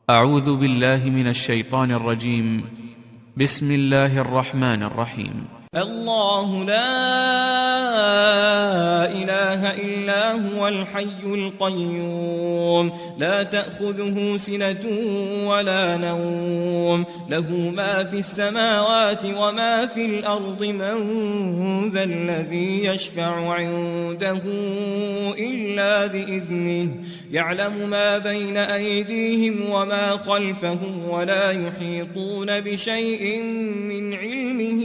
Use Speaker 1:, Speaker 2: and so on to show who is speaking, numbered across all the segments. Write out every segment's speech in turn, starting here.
Speaker 1: أعوذ بالله من الشيطان الرجيم. بسم الله الرحمن الرحيم.
Speaker 2: الله لا إله إلا هو الحي القيوم لا تأخذه سنة ولا نوم له ما في السماوات وما في الأرض من ذا الذي يشفع عنده إلا بإذنه يعلم ما بين أيديهم وما خلفهم ولا يحيطون بشيء من علمه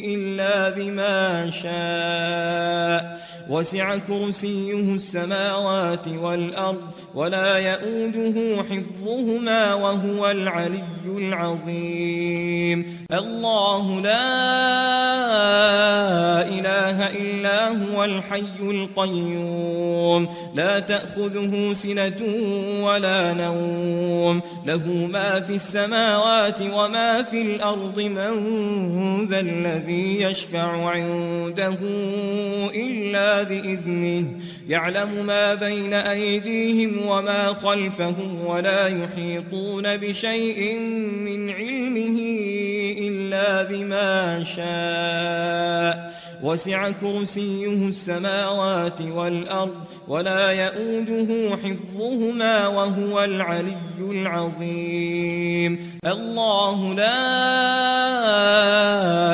Speaker 2: إلا بما شاء وسع كرسيه السماوات والأرض ولا يؤوده حفظهما وهو العلي العظيم. الله لا إله إلا هو الحي القيوم لا تأخذه سنة ولا نوم له ما في السماوات وما في الأرض من ذا الذي يشفع عنده إلا بإذنه يعلم ما بين أيديهم وما خلفهم ولا يحيطون بشيء من علمه إلا بما شاء وسع كرسيه السماوات والأرض ولا يؤوده حفظهما وهو العلي العظيم. الله لا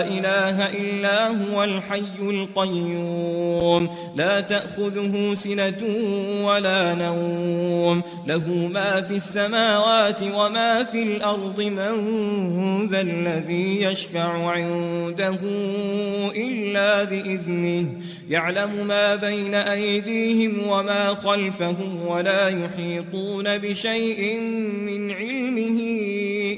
Speaker 2: إله إلا هو الحي القيوم لا تأخذه سنة ولا نوم له ما في السماوات وما في الأرض من ذا الذي يشفع عنده إلا بإذنه يعلم ما بين أيديهم وما خلفهم ولا يحيطون بشيء من علمه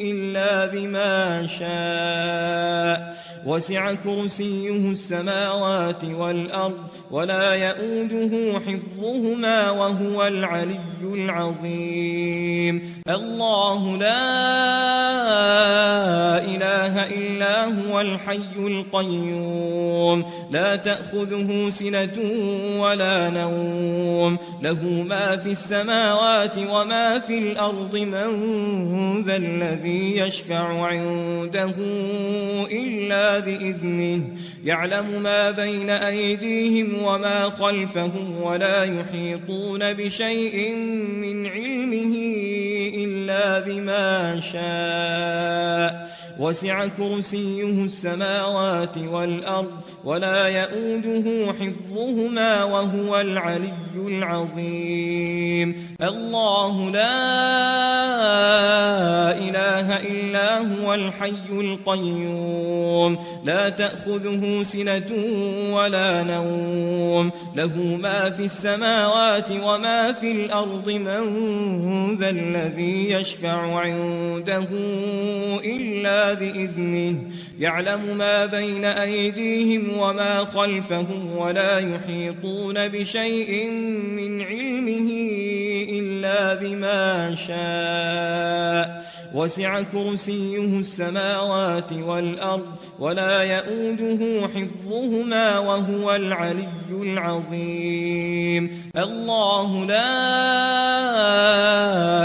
Speaker 2: إلا بما شاء وسع كرسيه السماوات والأرض ولا يؤوده حفظهما وهو العلي العظيم. الله لا إله إلا هو الحي القيوم لا تأخذه سنة ولا نوم له ما في السماوات وما في الأرض من ذا الذي يشفع عنده إلا بإذنه يعلم ما بين أيديهم وما خلفهم ولا يحيطون بشيء من علمه إلا بما شاء وسع كرسيه السماوات والأرض ولا يؤوده حفظهما وهو العلي العظيم. الله لا إله إلا هو الحي القيوم لا تأخذه سنة ولا نوم له ما في السماوات وما في الأرض من ذا الذي يشفع عنده إلا بإذنه يعلم ما بين أيديهم وما خلفهم ولا يحيطون بشيء من علمه إلا بما شاء وسع كرسيه السماوات والأرض ولا يؤوده حفظهما وهو العلي العظيم. الله لا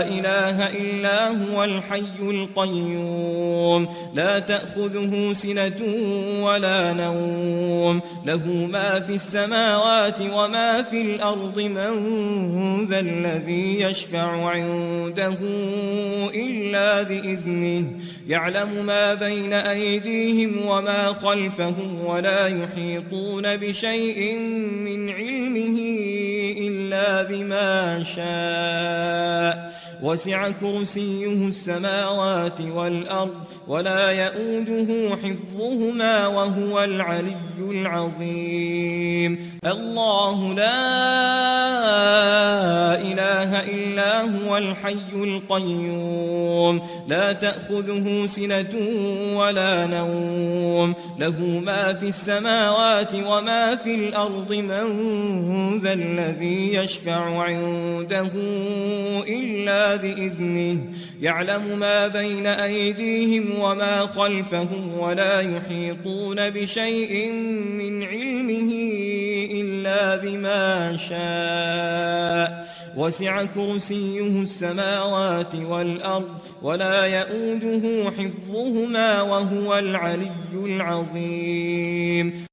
Speaker 2: إله إلا هو الحي القيوم لا تأخذه سنة ولا نوم له ما في السماوات وما في الأرض من ذا الذي يشفع عنده إلا بإذنه يعلم ما بين أيديهم وما خلفهم ولا يحيطون بشيء من علمه إلا بما شاء وسع كرسيه السماوات والأرض ولا يؤوده حفظهما وهو العلي العظيم. الله لا إله إلا هو الحي القيوم لا تأخذه سنة ولا نوم له ما في السماوات وما في الأرض من ذا الذي يشفع عنده إلا بإذنه يعلم ما بين أيديهم وما خلفهم ولا يحيطون بشيء من علمه إلا بما شاء وسع كرسيه السماوات والأرض ولا يئوده حفظهما وهو العلي العظيم